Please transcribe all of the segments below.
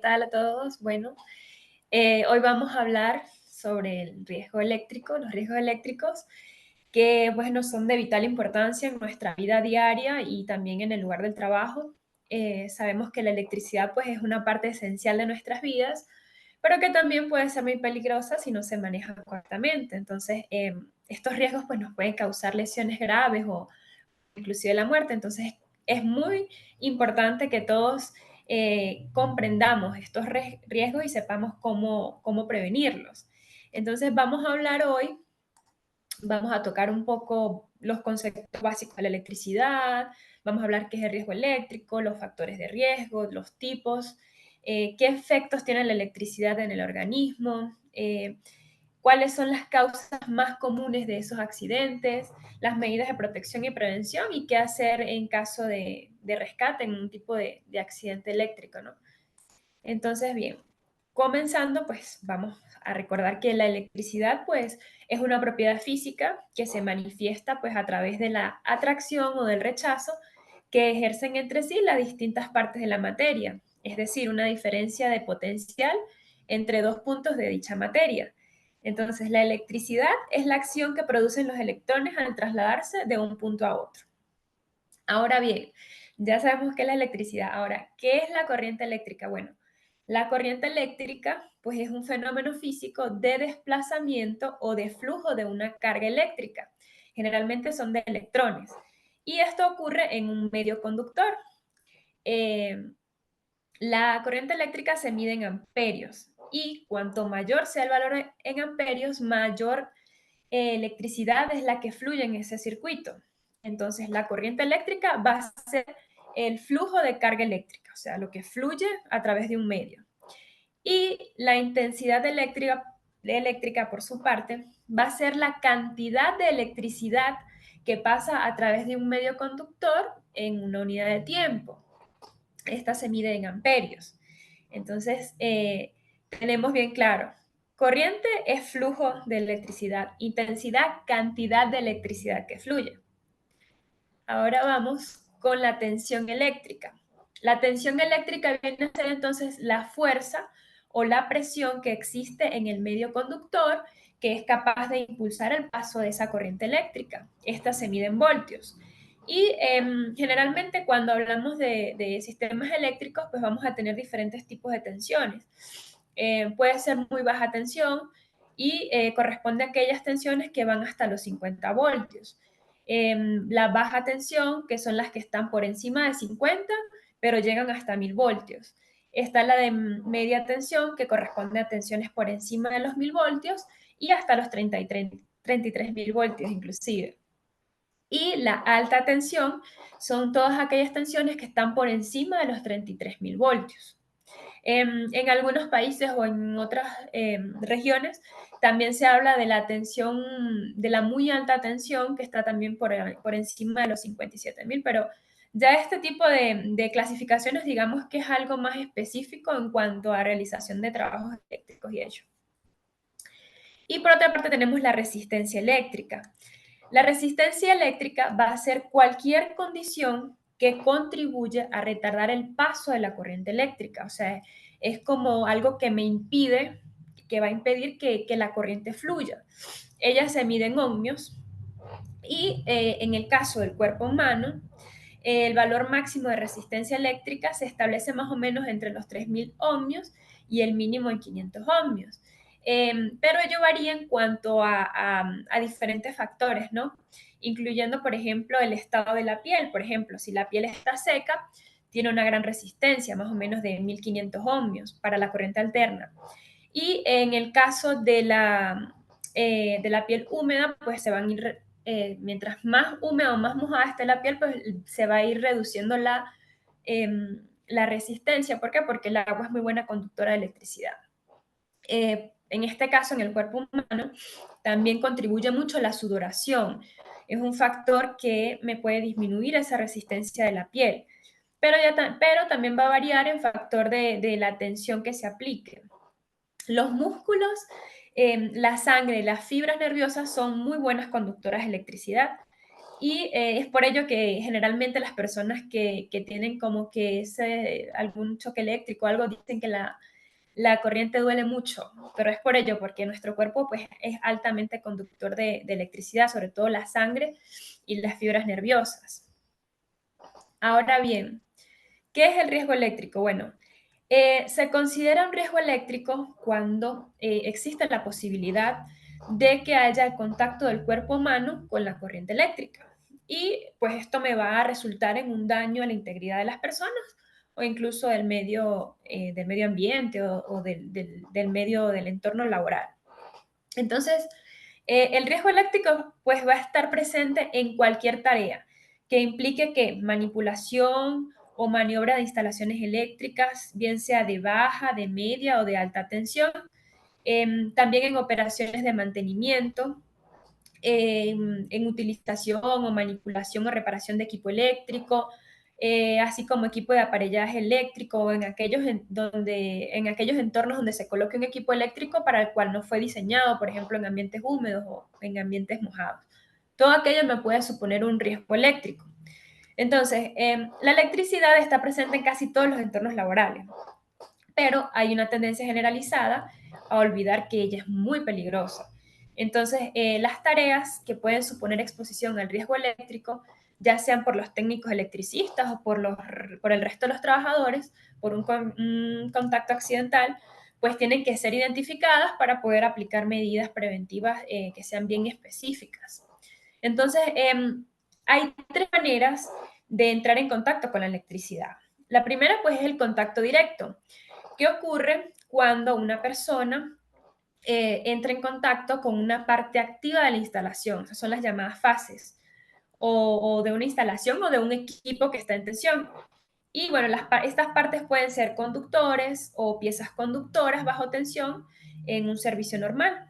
tal a todos? Bueno, hoy vamos a hablar sobre el riesgo eléctrico, los riesgos eléctricos que, bueno, son de vital importancia en nuestra vida diaria y también en el lugar del trabajo. Sabemos que la electricidad, pues, es una parte esencial de nuestras vidas, pero que también puede ser muy peligrosa si no se maneja correctamente. Entonces, estos riesgos, pues, nos pueden causar lesiones graves o inclusive la muerte. Entonces, es muy importante que todos comprendamos estos riesgos y sepamos cómo prevenirlos. Entonces, vamos a hablar hoy, vamos a tocar un poco los conceptos básicos de la electricidad, vamos a hablar qué es el riesgo eléctrico, los factores de riesgo, los tipos, qué efectos tiene la electricidad en el organismo, cuáles son las causas más comunes de esos accidentes, las medidas de protección y prevención y qué hacer en caso de rescate en un tipo de accidente eléctrico, ¿no? Entonces, bien, comenzando, pues vamos a recordar que la electricidad, pues, es una propiedad física que se manifiesta, pues, a través de la atracción o del rechazo que ejercen entre sí las distintas partes de la materia, es decir, una diferencia de potencial entre dos puntos de dicha materia. Entonces, la electricidad es la acción que producen los electrones al trasladarse de un punto a otro. Ahora bien, ya sabemos qué es la electricidad. Ahora, ¿qué es la corriente eléctrica? Bueno, la corriente eléctrica, pues es un fenómeno físico de desplazamiento o de flujo de una carga eléctrica. Generalmente son de electrones. Y esto ocurre en un medio conductor. Eh, la corriente eléctrica se mide en amperios y cuanto mayor sea el valor en amperios, mayor electricidad es la que fluye en ese circuito. Entonces, la corriente eléctrica va a ser el flujo de carga eléctrica, o sea, lo que fluye a través de un medio. Y la intensidad eléctrica, por su parte, va a ser la cantidad de electricidad que pasa a través de un medio conductor en una unidad de tiempo. Esta se mide en amperios. Entonces, tenemos bien claro, corriente es flujo de electricidad, intensidad, cantidad de electricidad que fluye. Ahora vamos con la tensión eléctrica. La tensión eléctrica viene a ser entonces la fuerza o la presión que existe en el medio conductor que es capaz de impulsar el paso de esa corriente eléctrica. Esta se mide en voltios. Y generalmente cuando hablamos de sistemas eléctricos, pues vamos a tener diferentes tipos de tensiones. Puede ser muy baja tensión y corresponde a aquellas tensiones que van hasta los 50 voltios. La baja tensión, que son las que están por encima de 50, pero llegan hasta 1000 voltios. Está la de media tensión, que corresponde a tensiones por encima de los 1000 voltios y hasta los 33.000 voltios inclusive. Y la alta tensión son todas aquellas tensiones que están por encima de los 33.000 voltios. En algunos países o en otras regiones también se habla de la tensión, de la muy alta tensión, que está también por encima de los 57.000, pero ya este tipo de clasificaciones, digamos que es algo más específico en cuanto a realización de trabajos eléctricos y ello. Y por otra parte tenemos la resistencia eléctrica. La resistencia eléctrica va a ser cualquier condición que contribuye a retardar el paso de la corriente eléctrica. O sea, es como algo que me impide, que va a impedir que la corriente fluya. Ella se mide en ohmios y en el caso del cuerpo humano, el valor máximo de resistencia eléctrica se establece más o menos entre los 3000 ohmios y el mínimo en 500 ohmios. Pero ello varía en cuanto a diferentes factores, ¿no? Incluyendo, por ejemplo, el estado de la piel. Por ejemplo, si la piel está seca, tiene una gran resistencia, más o menos de 1500 ohmios para la corriente alterna. Y en el caso de la piel húmeda, pues se van a ir, mientras más húmeda o más mojada esté la piel, pues se va a ir reduciendo la resistencia. ¿Por qué? Porque el agua es muy buena conductora de electricidad. En este caso, en el cuerpo humano, también contribuye mucho la sudoración. Es un factor que me puede disminuir esa resistencia de la piel, pero también va a variar en factor de la tensión que se aplique. Los músculos, la sangre, las fibras nerviosas son muy buenas conductoras de electricidad. Y es por ello que generalmente las personas que tienen como que algún choque eléctrico, algo, dicen que la corriente duele mucho, pero es por ello, porque nuestro cuerpo pues, es altamente conductor de electricidad, sobre todo la sangre y las fibras nerviosas. Ahora bien, ¿qué es el riesgo eléctrico? Bueno, se considera un riesgo eléctrico cuando existe la posibilidad de que haya el contacto del cuerpo humano con la corriente eléctrica. Y pues esto me va a resultar en un daño a la integridad de las personas o incluso del medio ambiente o del medio del entorno laboral. Entonces, el riesgo eléctrico pues va a estar presente en cualquier tarea que implique que manipulación o maniobra de instalaciones eléctricas, bien sea de baja, de media o de alta tensión, también en operaciones de mantenimiento, en utilización o manipulación o reparación de equipo eléctrico, así como equipo de aparellaje eléctrico, en aquellos entornos donde se coloque un equipo eléctrico para el cual no fue diseñado, por ejemplo, en ambientes húmedos o en ambientes mojados. Todo aquello me puede suponer un riesgo eléctrico. Entonces, la electricidad está presente en casi todos los entornos laborales, pero hay una tendencia generalizada a olvidar que ella es muy peligrosa. Entonces, las tareas que pueden suponer exposición al riesgo eléctrico, ya sean por los técnicos electricistas o por el resto de los trabajadores, por un contacto accidental, pues tienen que ser identificadas para poder aplicar medidas preventivas que sean bien específicas. Entonces, hay tres maneras de entrar en contacto con la electricidad. La primera, pues, es el contacto directo. ¿Qué ocurre cuando una persona entra en contacto con una parte activa de la instalación? Esas son las llamadas fases, o de una instalación o de un equipo que está en tensión. Y bueno, estas partes pueden ser conductores o piezas conductoras bajo tensión en un servicio normal.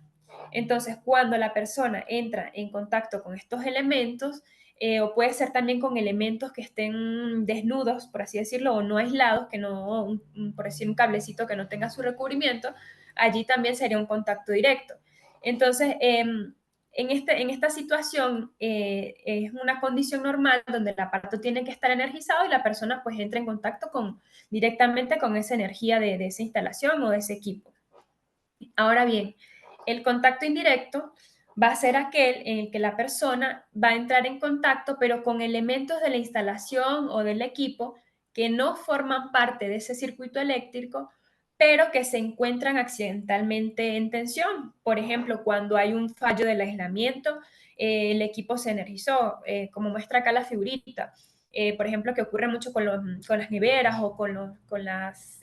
Entonces, cuando la persona entra en contacto con estos elementos, o puede ser también con elementos que estén desnudos, por así decirlo, o no aislados, que no, por decir un cablecito que no tenga su recubrimiento, allí también sería un contacto directo. Entonces, en esta situación es una condición normal donde el aparato tiene que estar energizado y la persona pues entra en contacto directamente con esa energía de esa instalación o de ese equipo. Ahora bien, el contacto indirecto va a ser aquel en el que la persona va a entrar en contacto, pero con elementos de la instalación o del equipo que no forman parte de ese circuito eléctrico, pero que se encuentran accidentalmente en tensión. Por ejemplo, cuando hay un fallo del aislamiento, el equipo se energizó, como muestra acá la figurita. Por ejemplo, que ocurre mucho con las neveras o con las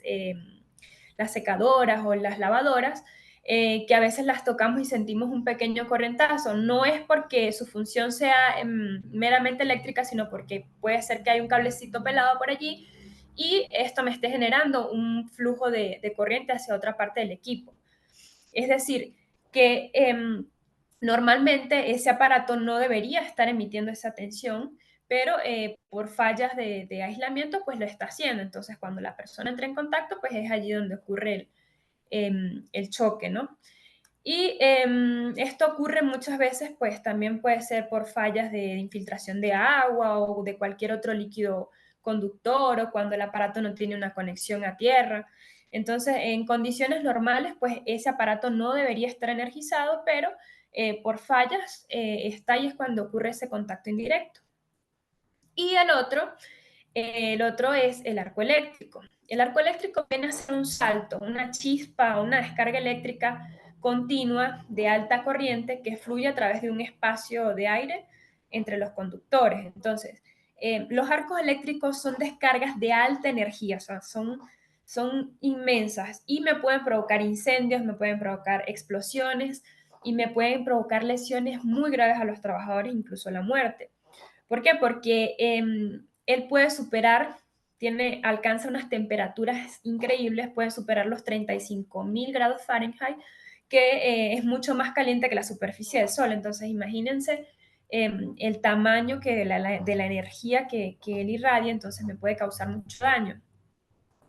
secadoras o las lavadoras, que a veces las tocamos y sentimos un pequeño corrientazo. No es porque su función sea meramente eléctrica, sino porque puede ser que hay un cablecito pelado por allí y esto me esté generando un flujo de corriente hacia otra parte del equipo. Es decir, que normalmente ese aparato no debería estar emitiendo esa tensión, pero por fallas de aislamiento, pues lo está haciendo. Entonces, cuando la persona entra en contacto, pues es allí donde ocurre el choque, ¿no? Y esto ocurre muchas veces, pues también puede ser por fallas de infiltración de agua o de cualquier otro líquido conductor o cuando el aparato no tiene una conexión a tierra. Entonces, en condiciones normales, pues ese aparato no debería estar energizado, pero por fallas está y es cuando ocurre ese contacto indirecto. Y el otro es el arco eléctrico. El arco eléctrico viene a ser un salto, una chispa, una descarga eléctrica continua de alta corriente que fluye a través de un espacio de aire entre los conductores. Entonces, los arcos eléctricos son descargas de alta energía, o sea, son inmensas y me pueden provocar incendios, me pueden provocar explosiones y me pueden provocar lesiones muy graves a los trabajadores, incluso la muerte. ¿Por qué? Porque él puede superar, alcanza unas temperaturas increíbles, puede superar los 35.000 grados Fahrenheit, que es mucho más caliente que la superficie del Sol. Entonces, imagínense el tamaño de la energía que él irradia, entonces me puede causar mucho daño.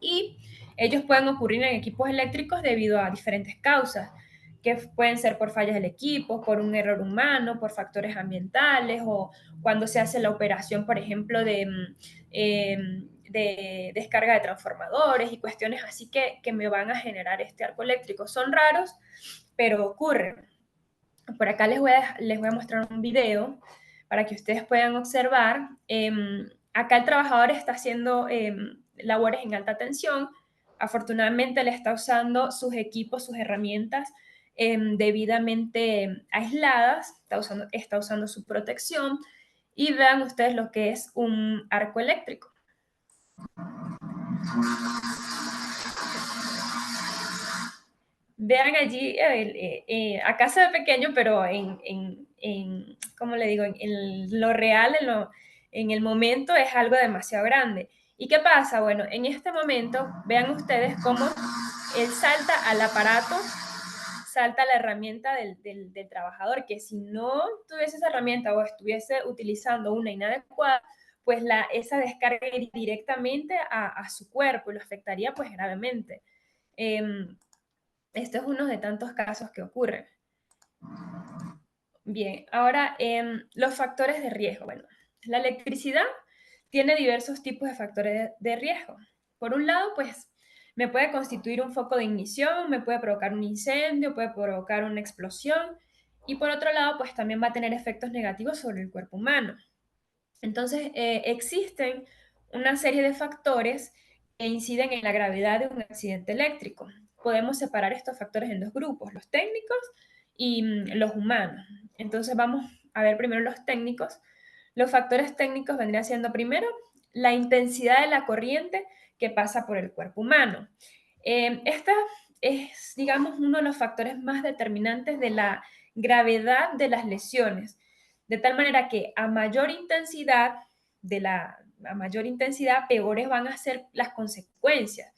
Y ellos pueden ocurrir en equipos eléctricos debido a diferentes causas, que pueden ser por fallas del equipo, por un error humano, por factores ambientales o cuando se hace la operación, por ejemplo, de descarga de transformadores y cuestiones así que me van a generar este arco eléctrico. Son raros, pero ocurren. Por acá les voy a mostrar un video para que ustedes puedan observar. Acá el trabajador está haciendo labores en alta tensión. Afortunadamente le está usando sus equipos, sus herramientas debidamente aisladas, está usando su protección y vean ustedes lo que es un arco eléctrico. Vean allí, acá se ve pequeño, pero ¿cómo le digo? En lo real, en el momento es algo demasiado grande. ¿Y qué pasa? Bueno, en este momento, vean ustedes cómo él salta al aparato, salta la herramienta del trabajador, que si no tuviese esa herramienta o estuviese utilizando una inadecuada, pues esa descarga iría directamente a su cuerpo y lo afectaría pues gravemente. Esto es uno de tantos casos que ocurren. Bien, ahora los factores de riesgo. Bueno, la electricidad tiene diversos tipos de factores de riesgo. Por un lado, pues me puede constituir un foco de ignición, me puede provocar un incendio, puede provocar una explosión y por otro lado, pues también va a tener efectos negativos sobre el cuerpo humano. Entonces, existen una serie de factores que inciden en la gravedad de un accidente eléctrico. Podemos separar estos factores en dos grupos, los técnicos y los humanos. Entonces, vamos a ver primero los técnicos. Los factores técnicos vendrían siendo primero la intensidad de la corriente que pasa por el cuerpo humano. Esta es, digamos, uno de los factores más determinantes de la gravedad de las lesiones. De tal manera que a mayor intensidad, peores van a ser las consecuencias.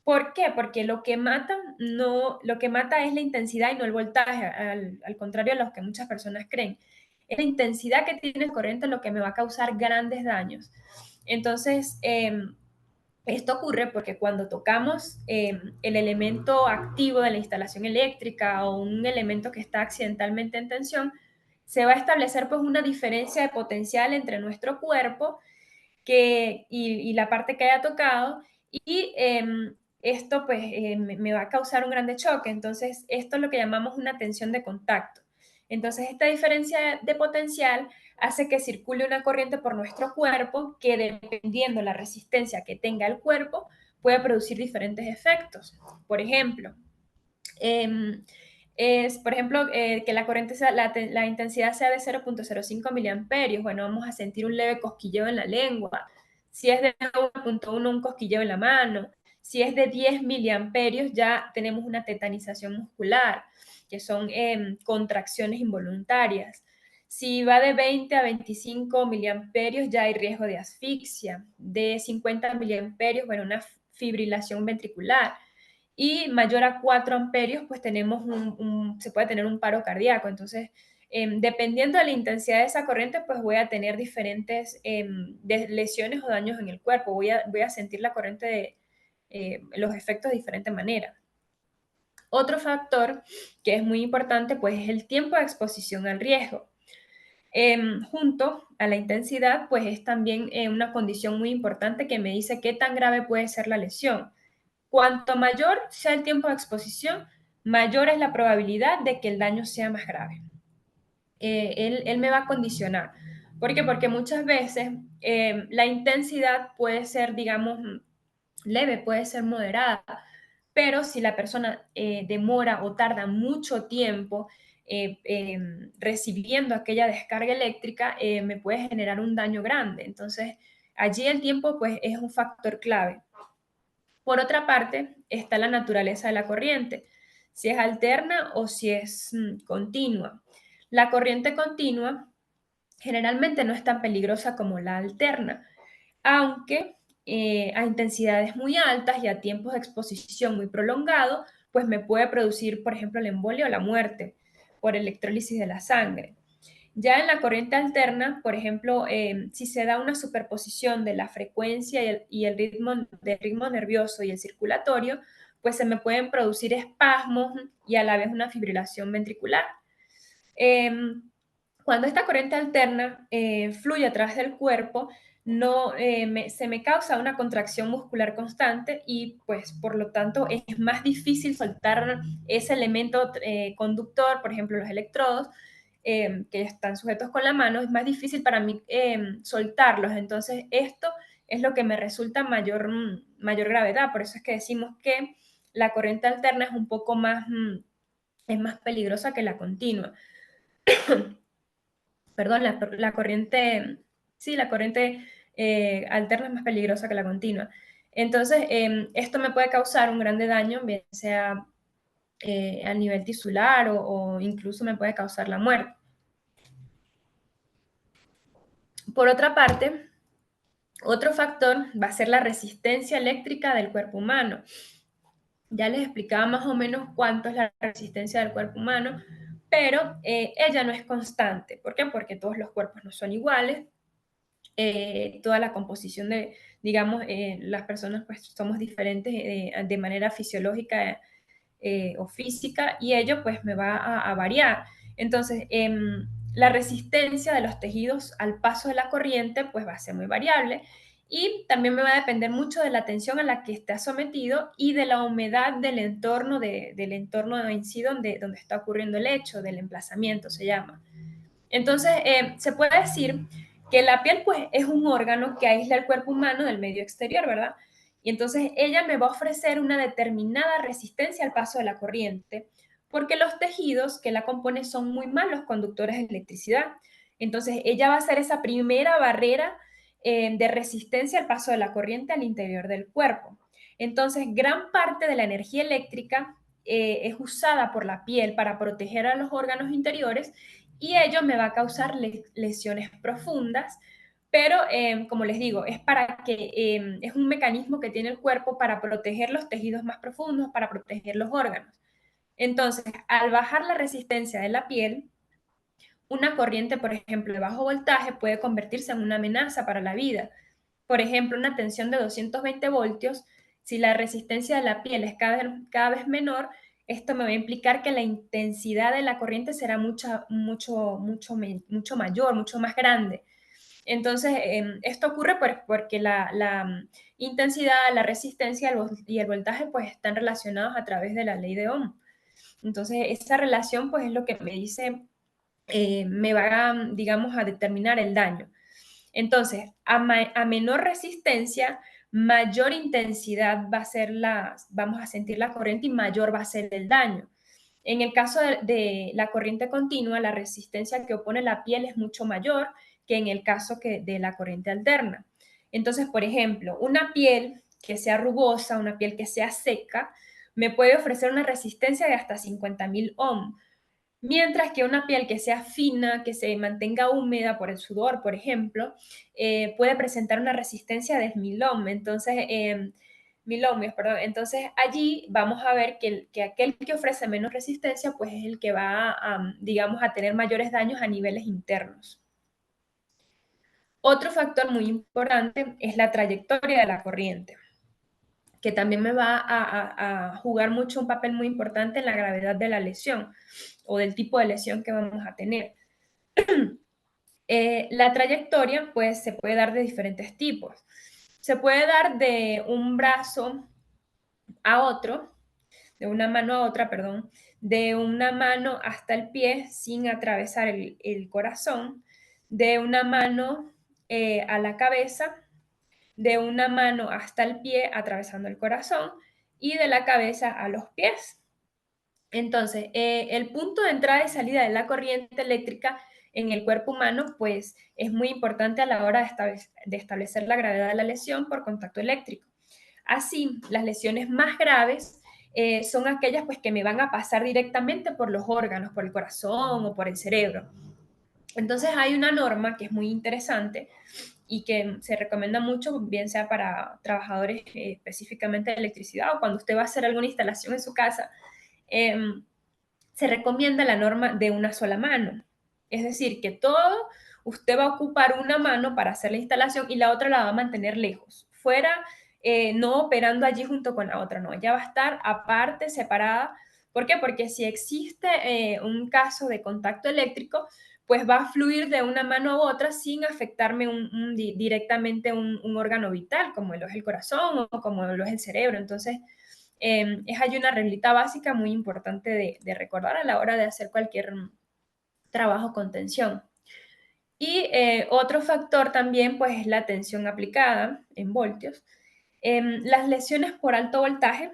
¿Por qué? Porque lo que mata es la intensidad y no el voltaje, al contrario de lo que muchas personas creen. Es la intensidad que tiene el corriente lo que me va a causar grandes daños. Entonces, esto ocurre porque cuando tocamos el elemento activo de la instalación eléctrica o un elemento que está accidentalmente en tensión, se va a establecer pues una diferencia de potencial entre nuestro cuerpo y la parte que haya tocado y esto pues me va a causar un grande choque. Entonces, esto es lo que llamamos una tensión de contacto. Entonces, esta diferencia de potencial hace que circule una corriente por nuestro cuerpo que dependiendo la resistencia que tenga el cuerpo, puede producir diferentes efectos. Por ejemplo, que la corriente la intensidad sea de 0.05 miliamperios. Bueno, vamos a sentir un leve cosquilleo en la lengua. Si es de 1.1, un cosquilleo en la mano. Si es de 10 miliamperios, ya tenemos una tetanización muscular, que son contracciones involuntarias. Si va de 20 a 25 miliamperios, ya hay riesgo de asfixia. De 50 miliamperios, bueno, una fibrilación ventricular y mayor a 4 amperios, pues tenemos se puede tener un paro cardíaco. Entonces, dependiendo de la intensidad de esa corriente, pues voy a tener diferentes lesiones o daños en el cuerpo. Voy a sentir la corriente los efectos de diferente manera. Otro factor que es muy importante, pues es el tiempo de exposición al riesgo. Junto a la intensidad, pues es también una condición muy importante que me dice qué tan grave puede ser la lesión. Cuanto mayor sea el tiempo de exposición, mayor es la probabilidad de que el daño sea más grave. Él me va a condicionar. ¿Por qué? Porque muchas veces la intensidad puede ser, digamos, leve, puede ser moderada, pero si la persona demora o tarda mucho tiempo recibiendo aquella descarga eléctrica, me puede generar un daño grande. Entonces, allí el tiempo pues es un factor clave. Por otra parte, está la naturaleza de la corriente, si es alterna o si es continua. La corriente continua generalmente no es tan peligrosa como la alterna, aunque a intensidades muy altas y a tiempos de exposición muy prolongados, pues me puede producir, por ejemplo, el embolio o la muerte por electrólisis de la sangre. Ya en la corriente alterna, por ejemplo, si se da una superposición de la frecuencia y el ritmo, del ritmo nervioso y el circulatorio, pues se me pueden producir espasmos y a la vez una fibrilación ventricular. Em, Cuando esta corriente alterna fluye a través del cuerpo, no, se me causa una contracción muscular constante y pues por lo tanto es más difícil soltar ese elemento conductor, por ejemplo los electrodos, que están sujetos con la mano, es más difícil para mí soltarlos. Entonces esto es lo que me resulta mayor gravedad. Por eso es que decimos que la corriente alterna es un poco más, es más peligrosa que la continua. Perdón, la corriente, sí, la corriente alterna es más peligrosa que la continua. Entonces, esto me puede causar un grande daño, bien sea a nivel tisular o incluso me puede causar la muerte. Por otra parte, otro factor va a ser la resistencia eléctrica del cuerpo humano. Ya les explicaba más o menos cuánto es la resistencia del cuerpo humano, pero ella no es constante. ¿Por qué? Porque todos los cuerpos no son iguales. Toda la composición de, digamos, las personas pues somos diferentes de manera fisiológica o física y ello pues me va a variar. Entonces, la resistencia de los tejidos al paso de la corriente pues va a ser muy variable y también me va a depender mucho de la tensión a la que esté sometido y de la humedad del entorno, del entorno en sí donde está ocurriendo el hecho, del emplazamiento se llama. Entonces, se puede decir que la piel pues es un órgano que aísla el cuerpo humano del medio exterior, ¿verdad? Y entonces ella me va a ofrecer una determinada resistencia al paso de la corriente, porque los tejidos que la componen son muy malos conductores de electricidad. Entonces ella va a ser esa primera barrera de resistencia al paso de la corriente al interior del cuerpo. Entonces, gran parte de la energía eléctrica es usada por la piel para proteger a los órganos interiores y ello me va a causar lesiones profundas, pero como les digo, es para que es un mecanismo que tiene el cuerpo para proteger los tejidos más profundos, para proteger los órganos. Entonces, al bajar la resistencia de la piel, una corriente, por ejemplo, de bajo voltaje puede convertirse en una amenaza para la vida. Por ejemplo, una tensión de 220 voltios, si la resistencia de la piel es cada vez menor, esto me va a implicar que la intensidad de la corriente será mucho mayor, mucho más grande. Entonces, esto ocurre porque la intensidad, la resistencia y el voltaje pues están relacionados a través de la ley de Ohm. Entonces, esa relación pues es lo que me dice, me va, digamos, a determinar el daño. Entonces, a menor resistencia, mayor intensidad va a ser vamos a sentir la corriente y mayor va a ser el daño. En el caso de la corriente continua, la resistencia que opone la piel es mucho mayor que en el caso de la corriente alterna. Entonces, por ejemplo, una piel que sea rugosa, una piel que sea seca, me puede ofrecer una resistencia de hasta 50.000 ohm. Mientras que una piel que sea fina, que se mantenga húmeda por el sudor, por ejemplo, puede presentar una resistencia de 1000 ohm. Entonces, 1000 ohmios, perdón. Entonces, allí vamos a ver que aquel que ofrece menos resistencia, pues es el que va, digamos, a tener mayores daños a niveles internos. Otro factor muy importante es la trayectoria de la corriente, que también me va a jugar mucho un papel muy importante en la gravedad de la lesión o del tipo de lesión que vamos a tener. La trayectoria pues se puede dar de diferentes tipos. Se puede dar de un brazo a otro, de una mano a otra, perdón, de una mano hasta el pie sin atravesar el corazón, de una mano a la cabeza, de una mano hasta el pie atravesando el corazón y de la cabeza a los pies. Entonces, el punto de entrada y salida de la corriente eléctrica en el cuerpo humano, pues es muy importante a la hora de establecer la gravedad de la lesión por contacto eléctrico. Así, las lesiones más graves son aquellas pues, que me van a pasar directamente por los órganos, por el corazón o por el cerebro. Entonces, hay una norma que es muy interesante y que se recomienda mucho, bien sea para trabajadores específicamente de electricidad o cuando usted va a hacer alguna instalación en su casa. Se recomienda la norma de una sola mano. Es decir, que todo usted va a ocupar una mano para hacer la instalación y la otra la va a mantener lejos, fuera no operando allí junto con la otra, no, ella va a estar aparte, separada. ¿Por qué? Porque si existe un caso de contacto eléctrico, pues va a fluir de una mano a otra sin afectarme directamente un órgano vital, como lo es el corazón o como lo es el cerebro. Entonces, es hay una reglita básica muy importante de recordar a la hora de hacer cualquier trabajo con tensión. Y otro factor también, pues, es la tensión aplicada en voltios. Las lesiones por alto voltaje,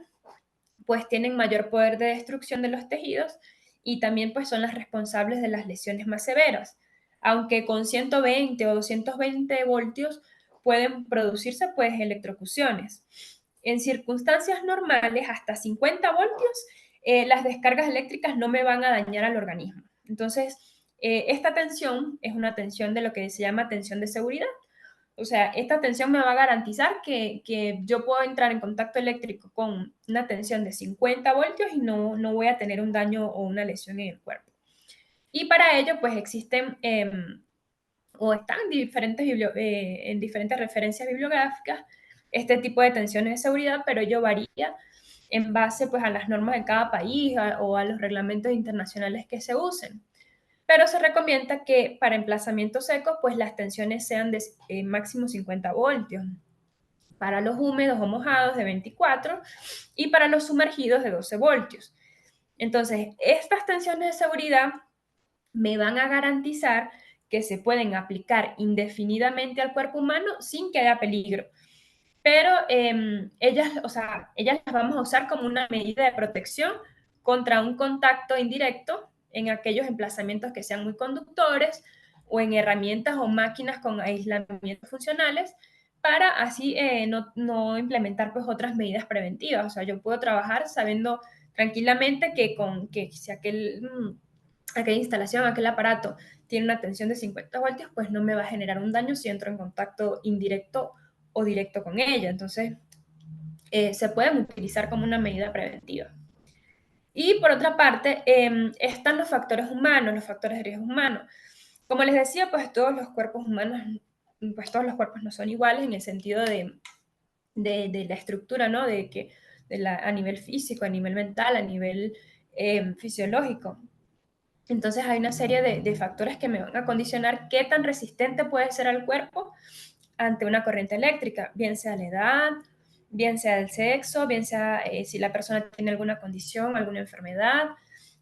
pues, tienen mayor poder de destrucción de los tejidos y también, pues, son las responsables de las lesiones más severas. Aunque con 120 o 220 voltios pueden producirse, pues, electrocuciones. En circunstancias normales, hasta 50 voltios, las descargas eléctricas no me van a dañar al organismo. Entonces, esta tensión es una tensión de lo que se llama tensión de seguridad. O sea, esta tensión me va a garantizar que yo puedo entrar en contacto eléctrico con una tensión de 50 voltios y no voy a tener un daño o una lesión en el cuerpo. Y para ello, pues existen o están en diferentes referencias bibliográficas este tipo de tensiones de seguridad, pero ello varía en base, pues, a las normas de cada país o a los reglamentos internacionales que se usen. Pero se recomienda que para emplazamientos secos, pues las tensiones sean de máximo 50 voltios. Para los húmedos o mojados de 24 y para los sumergidos de 12 voltios. Entonces, estas tensiones de seguridad me van a garantizar que se pueden aplicar indefinidamente al cuerpo humano sin que haya peligro. Pero ellas, o sea, ellas las vamos a usar como una medida de protección contra un contacto indirecto en aquellos emplazamientos que sean muy conductores o en herramientas o máquinas con aislamientos funcionales para así no implementar pues otras medidas preventivas. O sea, yo puedo trabajar sabiendo tranquilamente que si aquella instalación, aquel aparato tiene una tensión de 50 voltios, pues no me va a generar un daño si entro en contacto indirecto o directo con ella. Entonces, se pueden utilizar como una medida preventiva. Y por otra parte, están los factores humanos, los factores de riesgo humanos. Como les decía, pues todos los cuerpos humanos, pues todos los cuerpos no son iguales en el sentido de la estructura, ¿no? A nivel físico, a nivel mental, a nivel fisiológico. Entonces hay una serie de factores que me van a condicionar qué tan resistente puede ser el cuerpo ante una corriente eléctrica, bien sea la edad, bien sea el sexo, bien sea si la persona tiene alguna condición, alguna enfermedad,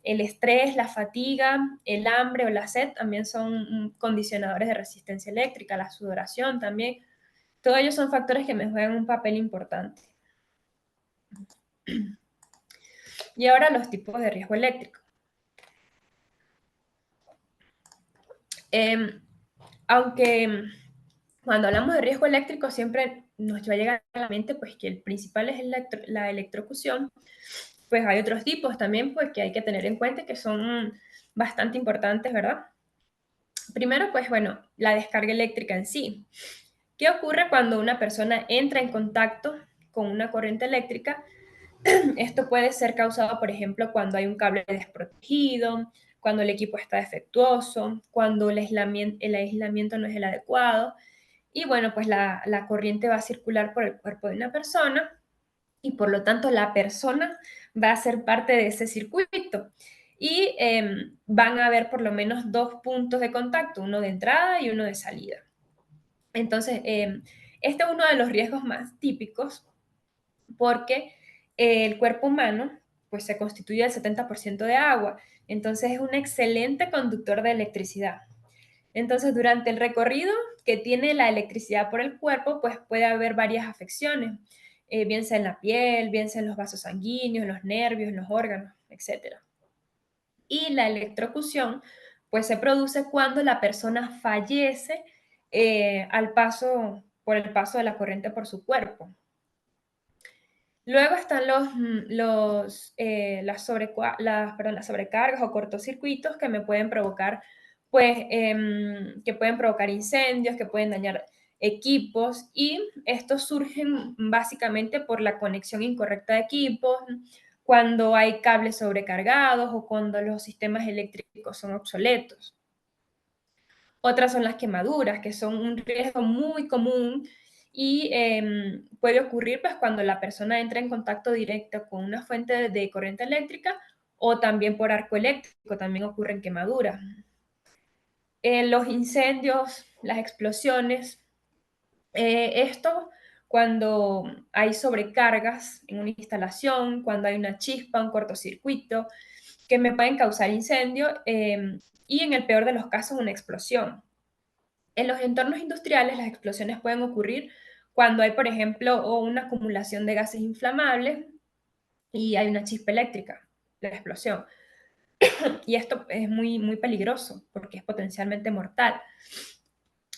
el estrés, la fatiga, el hambre o la sed también son condicionadores de resistencia eléctrica, la sudoración también. Todos ellos son factores que me juegan un papel importante. Y ahora los tipos de riesgo eléctrico. Eh, aunque cuando hablamos de riesgo eléctrico siempre nos va a llegar a la mente pues que el principal es la electrocución, pues hay otros tipos también pues que hay que tener en cuenta que son bastante importantes, ¿verdad? Primero, pues bueno, la descarga eléctrica en sí. ¿Qué ocurre cuando una persona entra en contacto con una corriente eléctrica? Esto puede ser causado, por ejemplo, cuando hay un cable desprotegido, cuando el equipo está defectuoso, cuando el aislamiento no es el adecuado. Y bueno, pues la corriente va a circular por el cuerpo de una persona y por lo tanto la persona va a ser parte de ese circuito. Y van a haber por lo menos dos puntos de contacto, uno de entrada y uno de salida. Entonces, este es uno de los riesgos más típicos porque el cuerpo humano pues se constituye del 70% de agua, entonces es un excelente conductor de electricidad. Entonces, durante el recorrido que tiene la electricidad por el cuerpo, pues puede haber varias afecciones, bien sea en la piel, bien sea en los vasos sanguíneos, en los nervios, en los órganos, etc. Y la electrocución, pues se produce cuando la persona fallece por el paso de la corriente por su cuerpo. Luego están las sobrecargas o cortocircuitos que me pueden provocar, pues, que pueden provocar incendios, que pueden dañar equipos y estos surgen básicamente por la conexión incorrecta de equipos, cuando hay cables sobrecargados o cuando los sistemas eléctricos son obsoletos. Otras son las quemaduras, que son un riesgo muy común y puede ocurrir pues cuando la persona entra en contacto directo con una fuente de corriente eléctrica o también por arco eléctrico, también ocurren quemaduras. Los incendios, las explosiones, esto cuando hay sobrecargas en una instalación, cuando hay una chispa, un cortocircuito, que me pueden causar incendio y en el peor de los casos una explosión. En los entornos industriales las explosiones pueden ocurrir cuando hay, por ejemplo, una acumulación de gases inflamables y hay una chispa eléctrica, la explosión. Y esto es muy, muy peligroso porque es potencialmente mortal.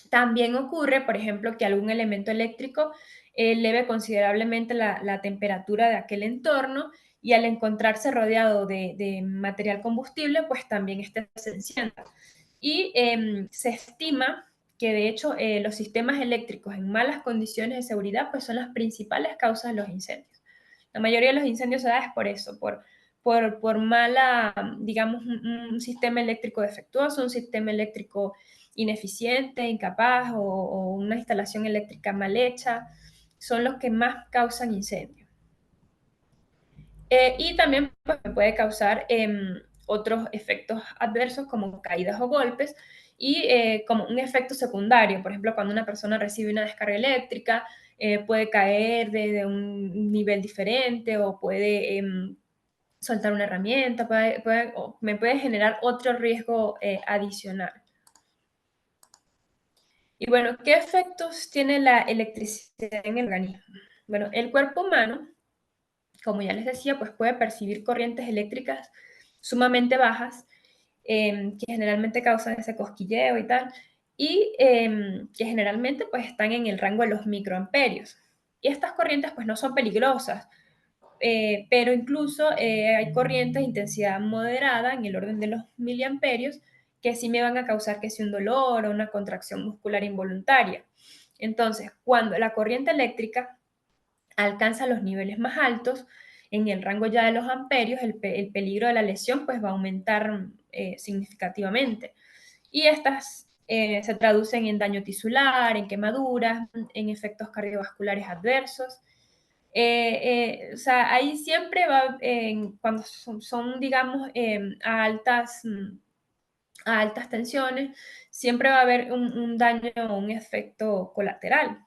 También ocurre, por ejemplo, que algún elemento eléctrico eleve considerablemente la temperatura de aquel entorno y al encontrarse rodeado de material combustible, pues también este se encienda. Y se estima que de hecho los sistemas eléctricos en malas condiciones de seguridad pues son las principales causas de los incendios. La mayoría de los incendios se da es por eso, por mala, digamos, un sistema eléctrico defectuoso, un sistema eléctrico ineficiente, incapaz o una instalación eléctrica mal hecha, son los que más causan incendios. Y también pues, puede causar otros efectos adversos como caídas o golpes y como un efecto secundario, por ejemplo, cuando una persona recibe una descarga eléctrica, puede caer de un nivel diferente o puede soltar una herramienta, me puede generar otro riesgo adicional. Y bueno, ¿qué efectos tiene la electricidad en el organismo? Bueno, el cuerpo humano, como ya les decía, pues puede percibir corrientes eléctricas sumamente bajas, que generalmente causan ese cosquilleo y tal, y que generalmente pues están en el rango de los microamperios. Y estas corrientes pues no son peligrosas, pero incluso hay corrientes de intensidad moderada en el orden de los miliamperios que sí me van a causar que sea un dolor o una contracción muscular involuntaria. Entonces, cuando la corriente eléctrica alcanza los niveles más altos, en el rango ya de los amperios, el peligro de la lesión pues va a aumentar significativamente. Y estas se traducen en daño tisular, en quemaduras, en efectos cardiovasculares adversos. O sea, ahí siempre va, cuando digamos, a altas tensiones, siempre va a haber un daño o un efecto colateral.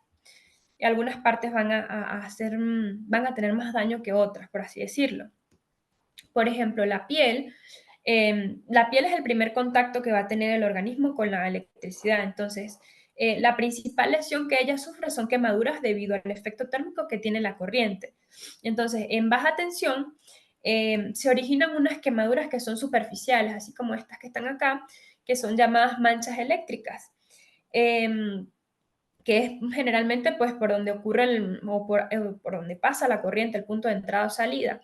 Y algunas partes van a tener más daño que otras, por así decirlo. Por ejemplo, la piel es el primer contacto que va a tener el organismo con la electricidad. Entonces, la principal lesión que ella sufre son quemaduras debido al efecto térmico que tiene la corriente. Entonces, en baja tensión, se originan unas quemaduras que son superficiales, así como estas que están acá, que son llamadas manchas eléctricas. Que es generalmente pues por donde ocurre por donde pasa la corriente, el punto de entrada o salida.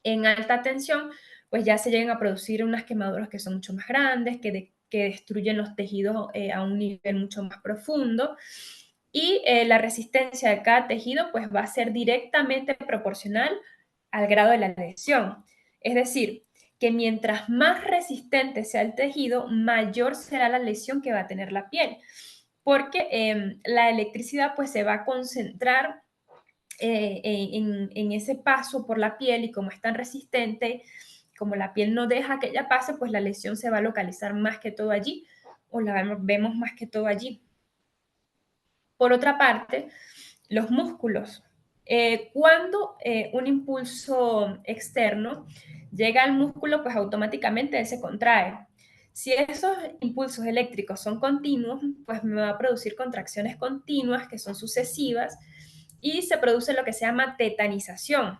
En alta tensión, pues ya se llegan a producir unas quemaduras que son mucho más grandes, que destruyen los tejidos a un nivel mucho más profundo. Y la resistencia de cada tejido pues va a ser directamente proporcional al grado de la lesión. Es decir, que mientras más resistente sea el tejido, mayor será la lesión que va a tener la piel. Porque la electricidad pues se va a concentrar en ese paso por la piel y como es tan resistente, como la piel no deja que ella pase, pues la lesión se va a localizar más que todo allí o la vemos más que todo allí. Por otra parte, los músculos. Cuando un impulso externo llega al músculo, pues automáticamente él se contrae. Si esos impulsos eléctricos son continuos, pues me va a producir contracciones continuas que son sucesivas y se produce lo que se llama tetanización.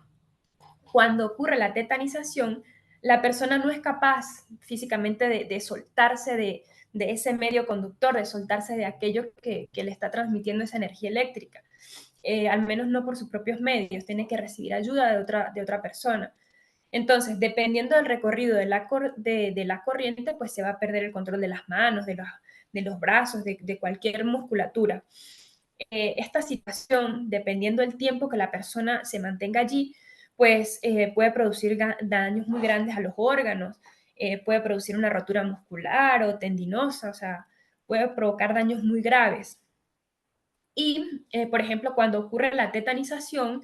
Cuando ocurre la tetanización, la persona no es capaz físicamente de soltarse de ese medio conductor, de soltarse de aquello que le está transmitiendo esa energía eléctrica. Al menos no por sus propios medios, tiene que recibir ayuda de otra persona. Entonces, dependiendo del recorrido de la corriente, pues se va a perder el control de las manos, de los brazos, de cualquier musculatura. Esta situación, dependiendo del tiempo que la persona se mantenga allí, pues puede producir daños muy grandes a los órganos, puede producir una rotura muscular o tendinosa, o sea, puede provocar daños muy graves. Y, por ejemplo, cuando ocurre la tetanización,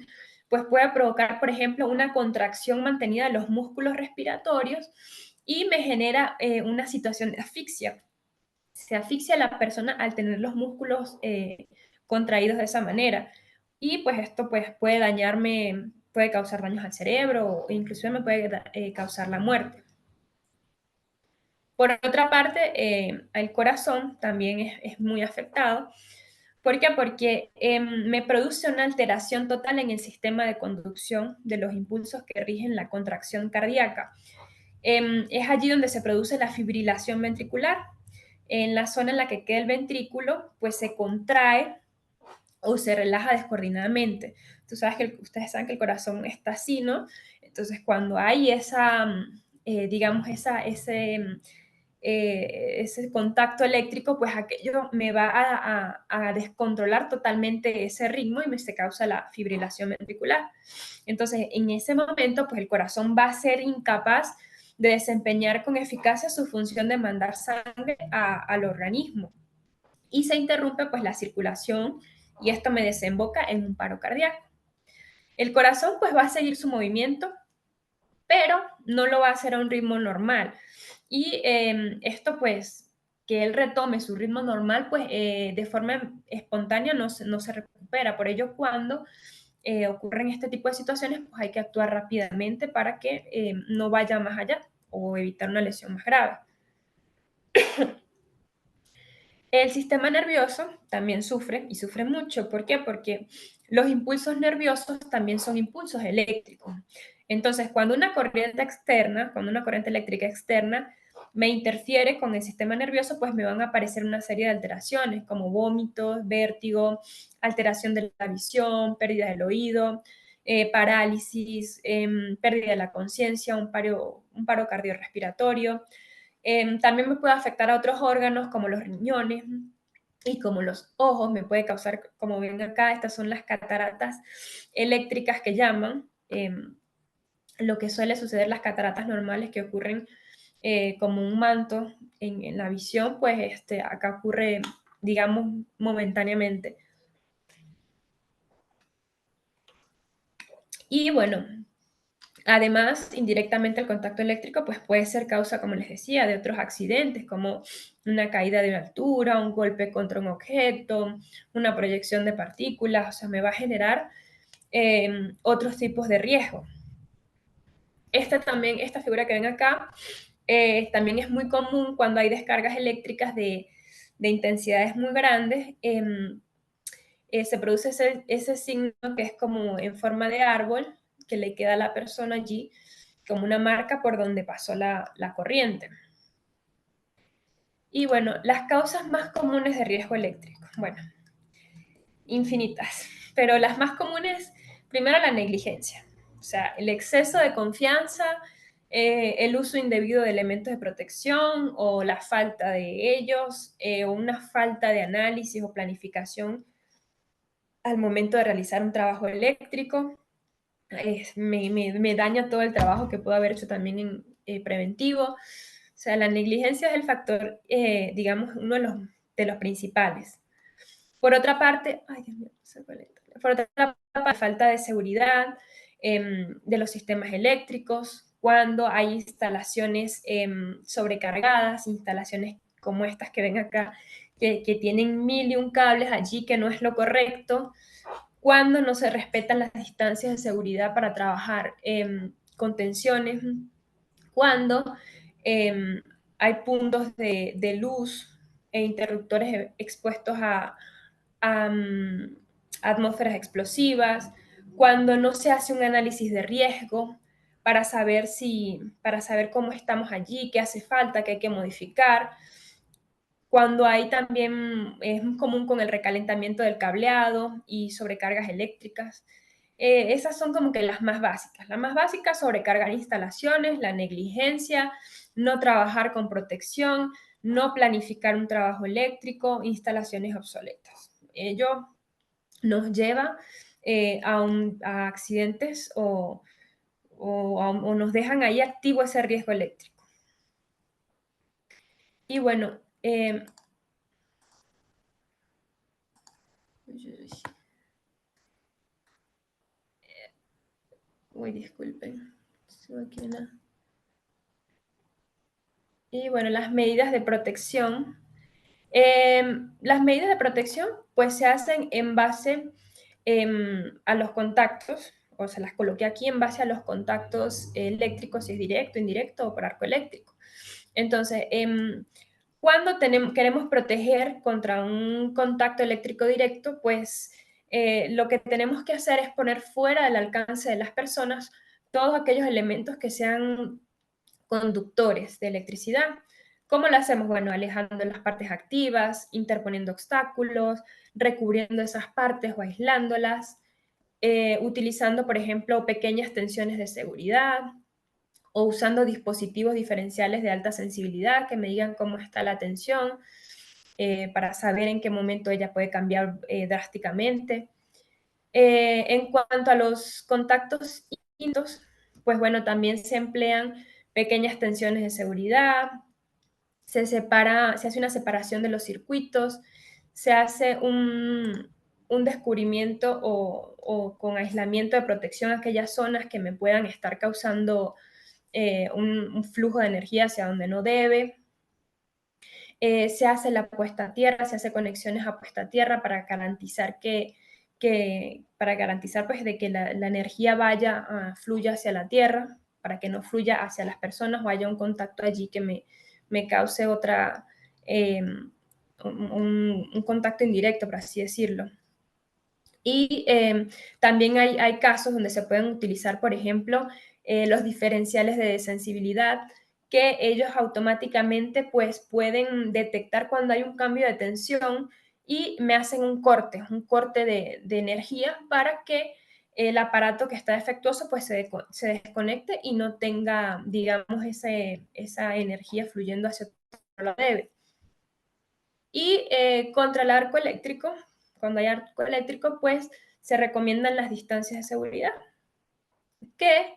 pues puede provocar, por ejemplo, una contracción mantenida de los músculos respiratorios y me genera una situación de asfixia. Se asfixia a la persona al tener los músculos contraídos de esa manera. Y pues esto pues, puede dañarme, puede causar daños al cerebro o inclusive me puede causar la muerte. Por otra parte, el corazón también es muy afectado. ¿Por qué? Porque me produce una alteración total en el sistema de conducción de los impulsos que rigen la contracción cardíaca. Es allí donde se produce la fibrilación ventricular. En la zona en la que queda el ventrículo, pues se contrae o se relaja descoordinadamente. Ustedes saben que el corazón está así, ¿no? Entonces, cuando hay esa, digamos, ese contacto eléctrico, pues aquello me va a descontrolar totalmente ese ritmo y me se causa la fibrilación ventricular. Entonces, en ese momento, pues el corazón va a ser incapaz de desempeñar con eficacia su función de mandar sangre al organismo y se interrumpe pues la circulación y esto me desemboca en un paro cardíaco. El corazón pues va a seguir su movimiento, pero no lo va a hacer a un ritmo normal. Y esto pues, que él retome su ritmo normal, pues de forma espontánea no se recupera. Por ello, cuando ocurren este tipo de situaciones, pues hay que actuar rápidamente para que no vaya más allá o evitar una lesión más grave. El sistema nervioso también sufre y sufre mucho. ¿Por qué? Porque los impulsos nerviosos también son impulsos eléctricos. Entonces, cuando una corriente externa, cuando una corriente eléctrica externa me interfiere con el sistema nervioso, pues me van a aparecer una serie de alteraciones como vómitos, vértigo, alteración de la visión, pérdida del oído, parálisis, pérdida de la conciencia, un paro cardiorrespiratorio. También me puede afectar a otros órganos como los riñones y como los ojos, me puede causar, como ven acá, estas son las cataratas eléctricas que llaman. Lo que suele suceder, las cataratas normales que ocurren como un manto en la visión, pues acá ocurre, digamos, momentáneamente. Y bueno, además, indirectamente el contacto eléctrico pues puede ser causa, como les decía, de otros accidentes como una caída de una altura, un golpe contra un objeto, una proyección de partículas, o sea, me va a generar otros tipos de riesgo. Esta figura que ven acá, también es muy común cuando hay descargas eléctricas de intensidades muy grandes. Se produce ese signo que es como en forma de árbol que le queda a la persona allí como una marca por donde pasó la corriente. Y bueno, las causas más comunes de riesgo eléctrico. Bueno, infinitas, pero las más comunes, primero la negligencia, o sea, el exceso de confianza, el uso indebido de elementos de protección o la falta de ellos, o una falta de análisis o planificación al momento de realizar un trabajo eléctrico. Me daña todo el trabajo que puedo haber hecho también en preventivo. O sea, la negligencia es el factor, digamos, uno de los principales. Por otra parte, ay Dios mío, se fue lento. Por otra parte, falta de seguridad de los sistemas eléctricos, cuando hay instalaciones sobrecargadas, instalaciones como estas que ven acá, que tienen mil y un cables allí, que no es lo correcto, cuando no se respetan las distancias de seguridad para trabajar con tensiones, cuando hay puntos de luz e interruptores expuestos a atmósferas explosivas, cuando no se hace un análisis de riesgo para saber cómo estamos allí, qué hace falta, qué hay que modificar, cuando hay también, es común con el recalentamiento del cableado y sobrecargas eléctricas. Esas son como que las más básicas. Las más básicas, sobrecargar instalaciones, la negligencia, no trabajar con protección, no planificar un trabajo eléctrico, instalaciones obsoletas. Ello nos lleva a accidentes o nos dejan ahí activo ese riesgo eléctrico. Y bueno, Uy, disculpen. Y bueno, las medidas de protección. Las medidas de protección pues se hacen en base a los contactos, o se las coloqué aquí en base a los contactos eléctricos, si es directo, indirecto o por arco eléctrico. Entonces, cuando queremos proteger contra un contacto eléctrico directo, pues lo que tenemos que hacer es poner fuera del alcance de las personas todos aquellos elementos que sean conductores de electricidad. ¿Cómo lo hacemos? Bueno, alejando las partes activas, interponiendo obstáculos, recubriendo esas partes o aislándolas, utilizando, por ejemplo, pequeñas tensiones de seguridad o usando dispositivos diferenciales de alta sensibilidad que me digan cómo está la tensión para saber en qué momento ella puede cambiar drásticamente. En cuanto a los contactos íntimos, pues bueno, también se emplean pequeñas tensiones de seguridad, se hace una separación de los circuitos, se hace un descubrimiento o con aislamiento de protección a aquellas zonas que me puedan estar causando un flujo de energía hacia donde no debe. Se hace la puesta a tierra, se hace conexiones a puesta a tierra para garantizar para garantizar pues de que la energía fluya hacia la tierra, para que no fluya hacia las personas o haya un contacto allí que me cause eh, un contacto indirecto, por así decirlo. Y también hay casos donde se pueden utilizar, por ejemplo, los diferenciales de sensibilidad, que ellos automáticamente pues, pueden detectar cuando hay un cambio de tensión y me hacen un corte de energía para que el aparato que está defectuoso pues, se desconecte y no tenga, digamos, esa energía fluyendo hacia donde lo debe. Y contra el arco eléctrico, cuando hay arco eléctrico, pues se recomiendan las distancias de seguridad, que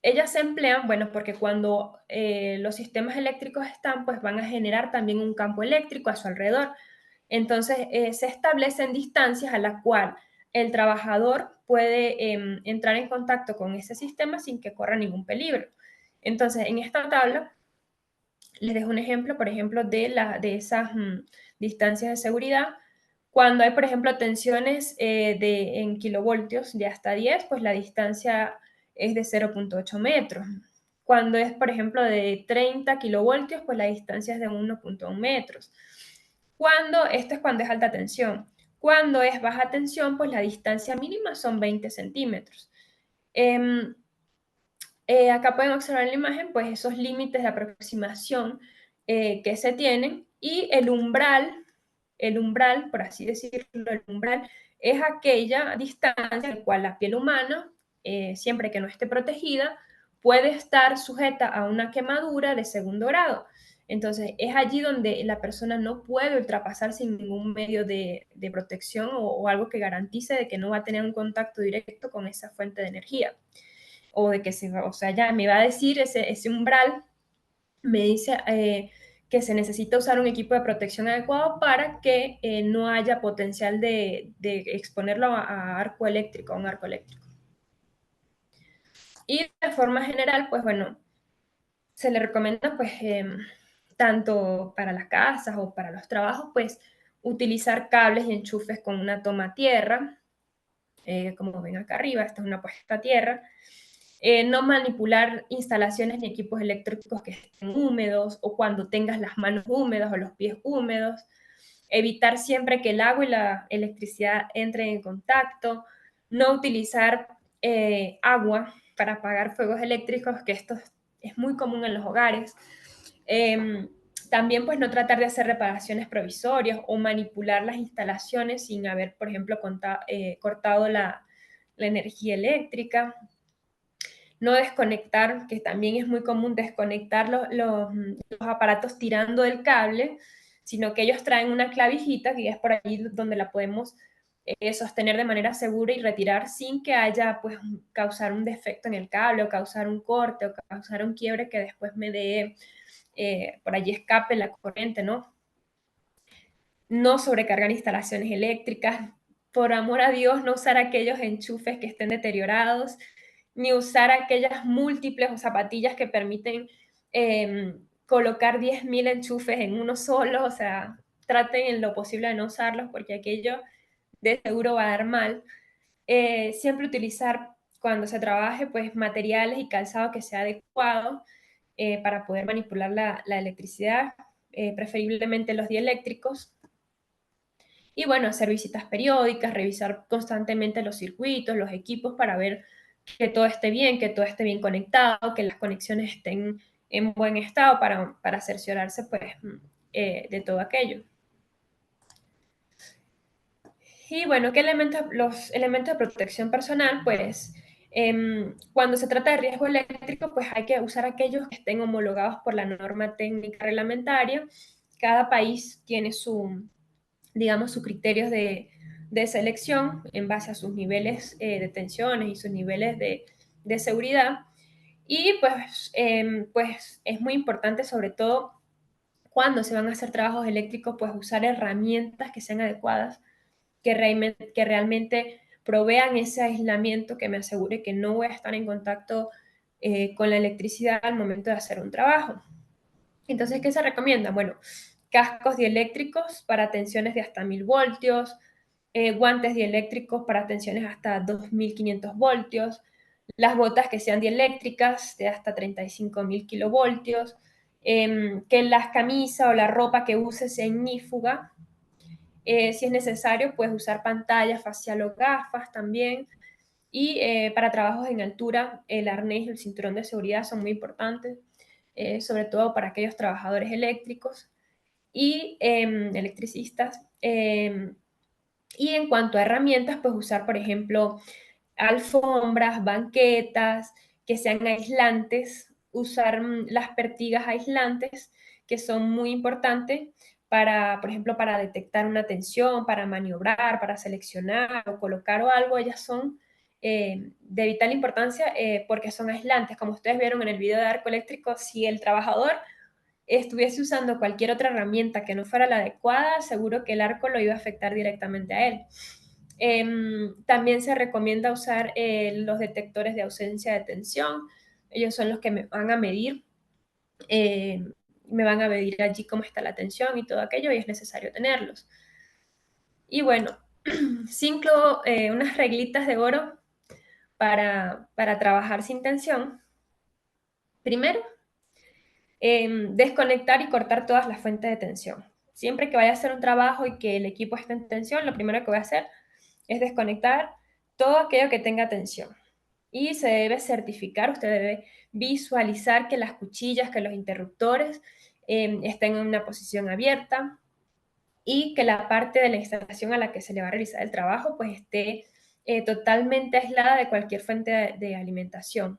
ellas se emplean, bueno, porque cuando los sistemas eléctricos están, pues van a generar también un campo eléctrico a su alrededor. Entonces, se establecen distancias a las cuales el trabajador puede entrar en contacto con ese sistema sin que corra ningún peligro. Entonces, en esta tabla les dejo un ejemplo, por ejemplo, de esas distancias de seguridad. Cuando hay, por ejemplo, tensiones en kilovoltios de hasta 10, pues la distancia es de 0,8 metros. Cuando es, por ejemplo, de 30 kilovoltios, pues la distancia es de 1,1 metros. Esto es cuando es alta tensión. Cuando es baja tensión, pues la distancia mínima son 20 centímetros. Acá pueden observar en la imagen pues esos límites de aproximación que se tienen y el umbral, por así decirlo, el umbral es aquella distancia en la cual la piel humana, siempre que no esté protegida, puede estar sujeta a una quemadura de segundo grado. Entonces, es allí donde la persona no puede ultrapasar sin ningún medio de protección o algo que garantice de que no va a tener un contacto directo con esa fuente de energía o de que o sea, ya me va a decir ese umbral, me dice que se necesita usar un equipo de protección adecuado para que no haya potencial de exponerlo a arco eléctrico, a un arco eléctrico. Y de forma general, pues bueno, se le recomienda pues tanto para las casas o para los trabajos, pues utilizar cables y enchufes con una toma tierra, como ven acá arriba, esta es una puesta a tierra, no manipular instalaciones ni equipos eléctricos que estén húmedos o cuando tengas las manos húmedas o los pies húmedos, evitar siempre que el agua y la electricidad entren en contacto, no utilizar agua para apagar fuegos eléctricos, que esto es muy común en los hogares. También pues no tratar de hacer reparaciones provisorias o manipular las instalaciones sin haber, por ejemplo, cortado la energía eléctrica. No desconectar, que también es muy común desconectar los aparatos tirando del cable, sino que ellos traen una clavijita que es por ahí donde la podemos sostener de manera segura y retirar sin que haya, pues, causar un defecto en el cable o causar un corte o causar un quiebre que después me dé, por allí escape la corriente, ¿no? no sobrecargar instalaciones eléctricas, por amor a Dios, no usar aquellos enchufes que estén deteriorados, ni usar aquellas múltiples o zapatillas que permiten colocar 10.000 enchufes en uno solo, o sea, traten en lo posible de no usarlos porque aquello de seguro va a dar mal. Siempre utilizar cuando se trabaje pues materiales y calzado que sea adecuado para poder manipular la electricidad, preferiblemente los dieléctricos. Y bueno, hacer visitas periódicas, revisar constantemente los circuitos, los equipos para ver que todo esté bien, que todo esté bien conectado, que las conexiones estén en buen estado para cerciorarse pues de todo aquello. Y bueno, ¿qué elementos? Los elementos de protección personal, pues cuando se trata de riesgo eléctrico, pues hay que usar aquellos que estén homologados por la norma técnica reglamentaria. Cada país tiene su, digamos, sus criterios de selección en base a sus niveles de tensiones y sus niveles de seguridad. Y pues es muy importante, sobre todo cuando se van a hacer trabajos eléctricos, pues usar herramientas que sean adecuadas, que realmente provean ese aislamiento que me asegure que no voy a estar en contacto con la electricidad al momento de hacer un trabajo. Entonces, ¿qué se recomienda? Bueno, cascos dieléctricos para tensiones de hasta 1000 voltios, guantes dieléctricos para tensiones hasta 2500 voltios, las botas que sean dieléctricas de hasta 35.000 kilovoltios, que las camisas o la ropa que uses sea ignífuga. Si es necesario, puedes usar pantalla facial o gafas también. Y para trabajos en altura, el arnés y el cinturón de seguridad son muy importantes, sobre todo para aquellos trabajadores eléctricos y electricistas. Y en cuanto a herramientas, pues usar, por ejemplo, alfombras, banquetas, que sean aislantes, usar las pertigas aislantes, que son muy importantes para, por ejemplo, para detectar una tensión, para maniobrar, para seleccionar o colocar o algo, ellas son de vital importancia porque son aislantes. Como ustedes vieron en el video de arco eléctrico, si el trabajador estuviese usando cualquier otra herramienta que no fuera la adecuada, seguro que el arco lo iba a afectar directamente a él. También se recomienda usar los detectores de ausencia de tensión. Ellos son los que eh, me van a medir allí cómo está la tensión y todo aquello, y es necesario tenerlos. Y bueno, cinco, unas reglitas de oro para trabajar sin tensión. Primero, desconectar y cortar todas las fuentes de tensión. Siempre que vaya a hacer un trabajo y que el equipo esté en tensión, lo primero que voy a hacer es desconectar todo aquello que tenga tensión. Y se debe certificar, usted debe visualizar que las cuchillas, que los interruptores estén en una posición abierta y que la parte de la instalación a la que se le va a realizar el trabajo pues esté totalmente aislada de cualquier fuente de alimentación.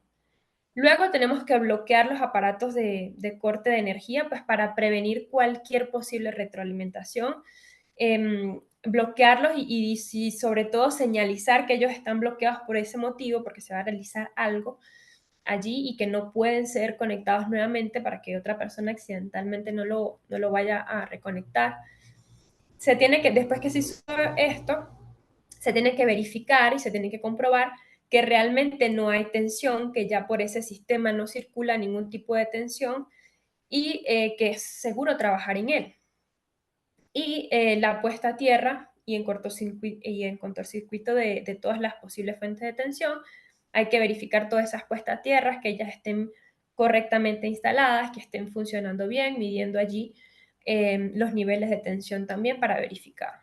Luego tenemos que bloquear los aparatos de corte de energía pues para prevenir cualquier posible retroalimentación, bloquearlos y sobre todo señalizar que ellos están bloqueados por ese motivo, porque se va a realizar algo allí y que no pueden ser conectados nuevamente para que otra persona accidentalmente no lo vaya a reconectar. Se tiene que, después que se hizo esto, se tiene que verificar y se tiene que comprobar que realmente no hay tensión, que ya por ese sistema no circula ningún tipo de tensión y que es seguro trabajar en él. Y la puesta a tierra y en cortocircuito de todas las posibles fuentes de tensión, hay que verificar todas esas puestas a tierra, que ya estén correctamente instaladas, que estén funcionando bien, midiendo allí los niveles de tensión también para verificar.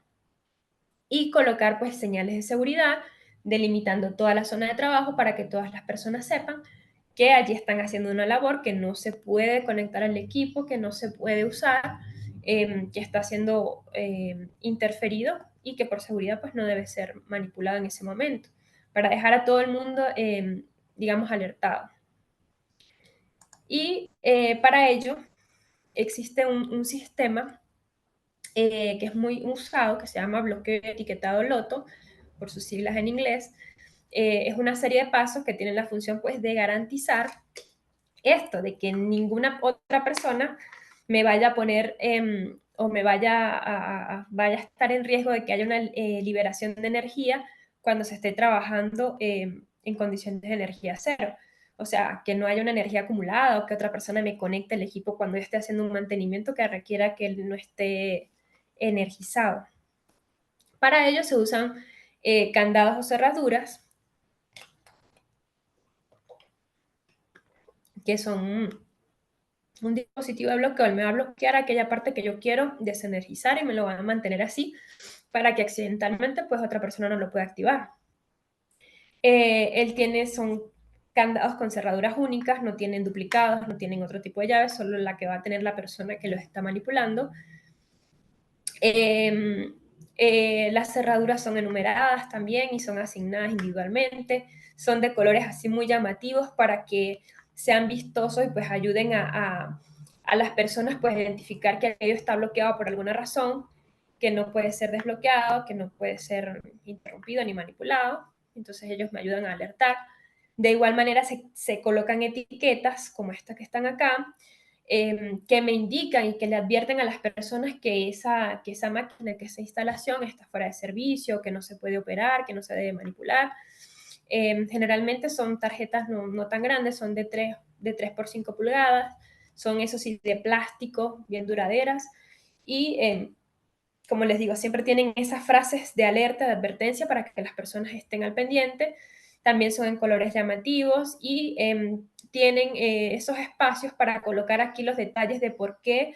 Y colocar pues señales de seguridad, delimitando toda la zona de trabajo para que todas las personas sepan que allí están haciendo una labor, que no se puede conectar al equipo, que no se puede usar, que está siendo interferido y que por seguridad pues no debe ser manipulado en ese momento, para dejar a todo el mundo, digamos, alertado. Y para ello existe un sistema que es muy usado, que se llama bloqueo etiquetado LOTO, por sus siglas en inglés. Es una serie de pasos que tienen la función pues de garantizar esto, de que ninguna otra persona me vaya a poner o me vaya a estar en riesgo de que haya una liberación de energía cuando se esté trabajando en condiciones de energía cero. O sea, que no haya una energía acumulada o que otra persona me conecte el equipo cuando yo esté haciendo un mantenimiento que requiera que él no esté energizado. Para ello se usan candados o cerraduras que son un dispositivo de bloqueo. Él me va a bloquear aquella parte que yo quiero desenergizar y me lo va a mantener así para que accidentalmente pues otra persona no lo pueda activar. Él tiene, son candados con cerraduras únicas, no tienen duplicados, no tienen otro tipo de llaves, solo la que va a tener la persona que los está manipulando. Las cerraduras son enumeradas también y son asignadas individualmente, son de colores así muy llamativos para que sean vistosos y pues ayuden a las personas pues a identificar que aquello está bloqueado por alguna razón, que no puede ser desbloqueado, que no puede ser interrumpido ni manipulado. Entonces ellos me ayudan a alertar. De igual manera se colocan etiquetas como estas que están acá, que me indican y que le advierten a las personas que esa máquina, que esa instalación está fuera de servicio, que no se puede operar, que no se debe manipular. Generalmente son tarjetas no tan grandes, son de 3 por 5 pulgadas, son eso sí de plástico, bien duraderas, y como les digo, siempre tienen esas frases de alerta, de advertencia para que las personas estén al pendiente. También son en colores llamativos y tienen esos espacios para colocar aquí los detalles de por qué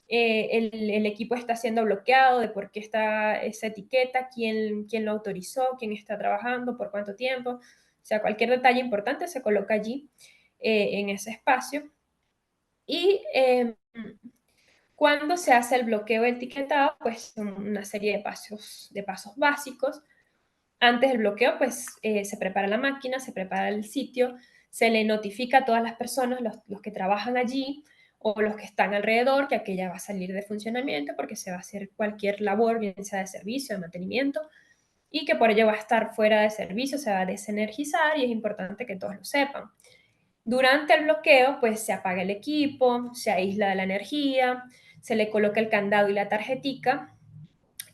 el equipo está siendo bloqueado, de por qué está esa etiqueta, quién lo autorizó, quién está trabajando, por cuánto tiempo. O sea, cualquier detalle importante se coloca allí en ese espacio. Y cuando se hace el bloqueo etiquetado, pues son una serie de pasos básicos. Antes del bloqueo, pues se prepara la máquina, se prepara el sitio, se le notifica a todas las personas, los que trabajan allí o los que están alrededor, que aquella va a salir de funcionamiento porque se va a hacer cualquier labor, bien sea de servicio, de mantenimiento, y que por ello va a estar fuera de servicio, se va a desenergizar y es importante que todos lo sepan. Durante el bloqueo, pues se apaga el equipo, se aísla de la energía, se le coloca el candado y la tarjetica,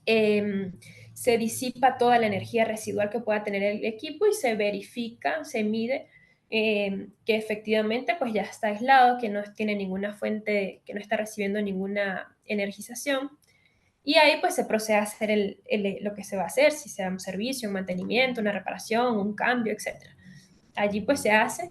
eh, se disipa toda la energía residual que pueda tener el equipo y se verifica, se mide que efectivamente pues ya está aislado, que no tiene ninguna fuente, que no está recibiendo ninguna energización. Y ahí pues se procede a hacer lo que se va a hacer, si sea un servicio, un mantenimiento, una reparación, un cambio, etcétera. Allí pues se hace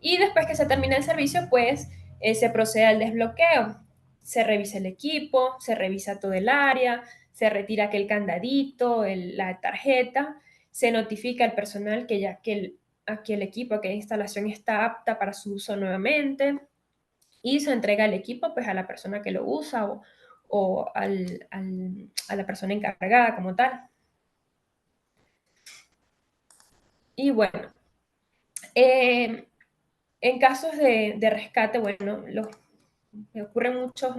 y después que se termina el servicio pues se procede al desbloqueo. Se revisa el equipo, se revisa todo el área, se retira aquel candadito, la tarjeta, se notifica al personal que ya aquel equipo, aquella instalación está apta para su uso nuevamente y se entrega el equipo pues a la persona que lo usa o a la persona encargada como tal. Y bueno, eh, en casos de rescate, bueno, me ocurren muchos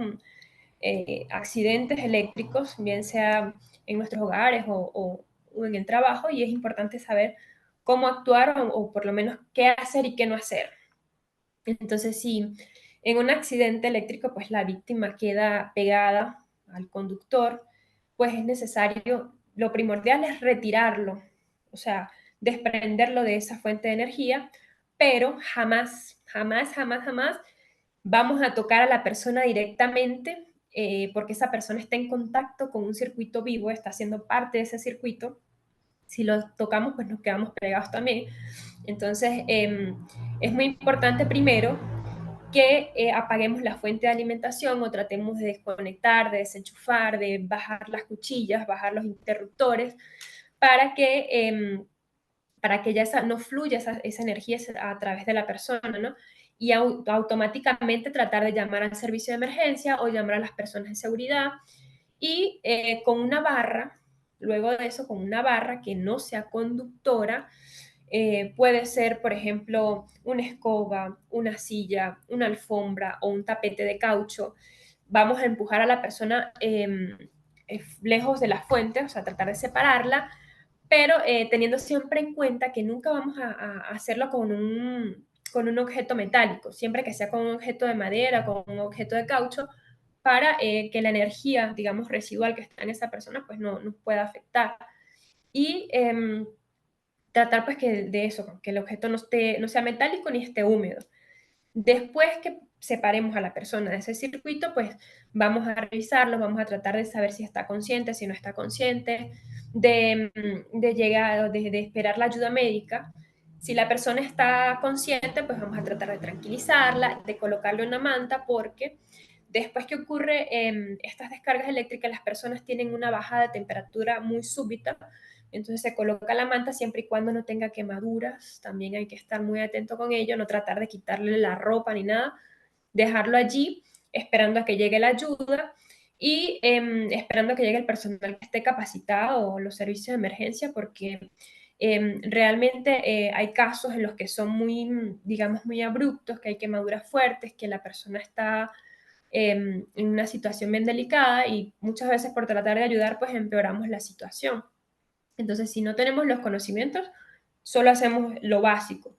accidentes eléctricos, bien sea en nuestros hogares o en el trabajo, y es importante saber cómo actuar o por lo menos qué hacer y qué no hacer. Entonces, si en un accidente eléctrico, pues la víctima queda pegada al conductor, pues es necesario, lo primordial es retirarlo, o sea, desprenderlo de esa fuente de energía, pero jamás, jamás, jamás, jamás vamos a tocar a la persona directamente, porque esa persona está en contacto con un circuito vivo, está haciendo parte de ese circuito. Si lo tocamos, pues nos quedamos pegados también. Entonces, es muy importante primero que apaguemos la fuente de alimentación o tratemos de desconectar, de desenchufar, de bajar las cuchillas, bajar los interruptores, para que, ya no fluya esa energía a través de la persona, ¿no? Y automáticamente tratar de llamar al servicio de emergencia o llamar a las personas de seguridad y con una barra, luego de eso, con una barra que no sea conductora, puede ser, por ejemplo, una escoba, una silla, una alfombra o un tapete de caucho. Vamos a empujar a la persona lejos de la fuente, o sea, tratar de separarla, pero teniendo siempre en cuenta que nunca vamos a hacerlo con un objeto metálico, siempre que sea con un objeto de madera, con un objeto de caucho, para que la energía, digamos, residual que está en esa persona, pues no nos pueda afectar. Y tratar pues que de eso, que el objeto no sea metálico ni esté húmedo. Después que separemos a la persona de ese circuito, pues vamos a revisarlo, vamos a tratar de saber si está consciente, si no está consciente, de llegar, de esperar la ayuda médica. Si la persona está consciente, pues vamos a tratar de tranquilizarla, de colocarle una manta, porque después que ocurre estas descargas eléctricas, las personas tienen una bajada de temperatura muy súbita, entonces se coloca la manta siempre y cuando no tenga quemaduras. También hay que estar muy atento con ello, no tratar de quitarle la ropa ni nada, dejarlo allí esperando a que llegue la ayuda y esperando a que llegue el personal que esté capacitado o los servicios de emergencia, porque realmente hay casos en los que son muy, digamos, muy abruptos, que hay quemaduras fuertes, que la persona está en una situación bien delicada y muchas veces por tratar de ayudar, pues empeoramos la situación. Entonces, si no tenemos los conocimientos, solo hacemos lo básico: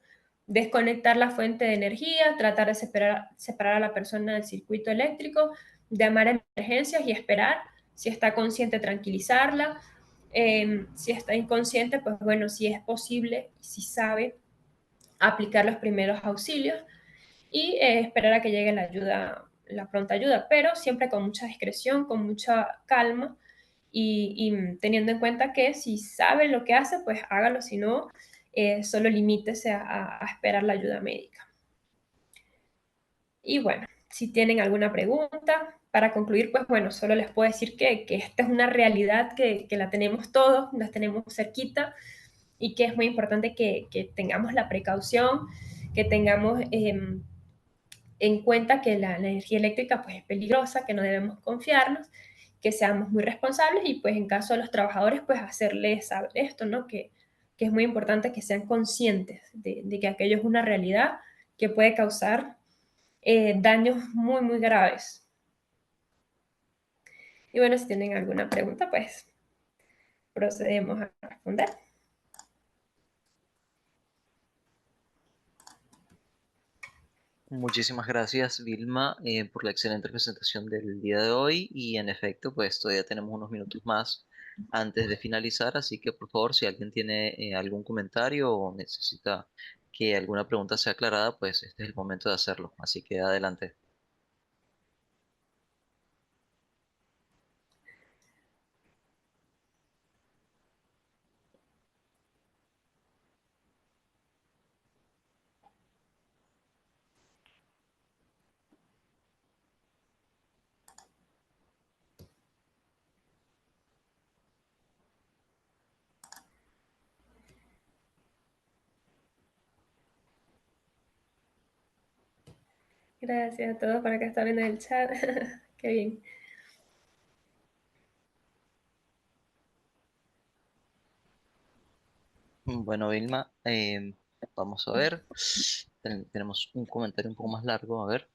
desconectar la fuente de energía, tratar de separar a la persona del circuito eléctrico, llamar a emergencias y esperar. Si está consciente, tranquilizarla. Si está inconsciente, pues bueno, si es posible, si sabe, aplicar los primeros auxilios y esperar a que llegue la ayuda, la pronta ayuda, pero siempre con mucha discreción, con mucha calma y teniendo en cuenta que si sabe lo que hace, pues hágalo, si no, solo limítese a esperar la ayuda médica. Y bueno, si tienen alguna pregunta, para concluir, pues bueno, solo les puedo decir que esta es una realidad que la tenemos todos, la tenemos cerquita y que es muy importante que tengamos la precaución, que tengamos en cuenta que la energía eléctrica pues es peligrosa, que no debemos confiarnos, que seamos muy responsables y pues en caso de los trabajadores pues hacerles saber esto, ¿no? Que es muy importante que sean conscientes de que aquello es una realidad que puede causar daños muy, muy graves. Y bueno, si tienen alguna pregunta, pues procedemos a responder. Muchísimas gracias, Vilma, por la excelente presentación del día de hoy. Y en efecto, pues todavía tenemos unos minutos más antes de finalizar, así que por favor, si alguien tiene algún comentario o necesita que alguna pregunta sea aclarada, pues este es el momento de hacerlo. Así que adelante. Gracias a todos por acá estar en el chat. Qué bien. Bueno, Vilma, vamos a ver. Tenemos un comentario un poco más largo, a ver,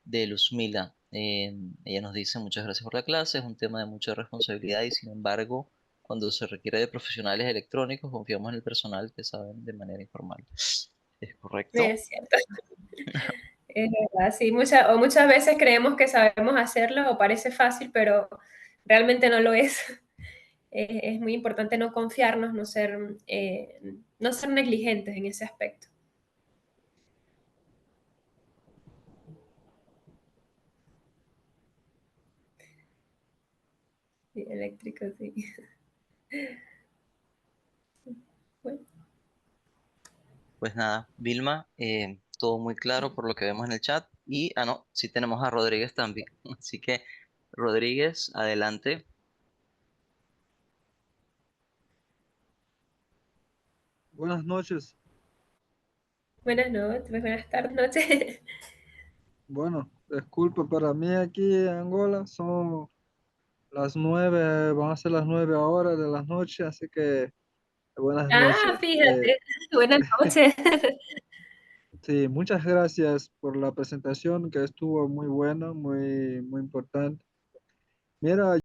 de Luzmila. Ella nos dice: muchas gracias por la clase, es un tema de mucha responsabilidad y sin embargo, cuando se requiere de profesionales electrónicos, confiamos en el personal que saben de manera informal. ¿Es correcto? Es cierto. Es verdad, sí, muchas veces creemos que sabemos hacerlo o parece fácil, pero realmente no lo es. Es muy importante no confiarnos, no ser negligentes en ese aspecto. Sí, eléctrico, sí. Bueno, Pues nada, Vilma, todo muy claro por lo que vemos en el chat. Y, no, sí tenemos a Rodríguez también. Así que, Rodríguez, adelante. Buenas noches. buenas noches, buenas tardes, noches. Bueno, disculpe, para mí aquí en Angola son las 9, van a ser las 9 ahora de la noche, así que buenas Ah, noches. fíjate, buenas noches. Sí, muchas gracias por la presentación que estuvo muy buena, muy, muy importante. Mira,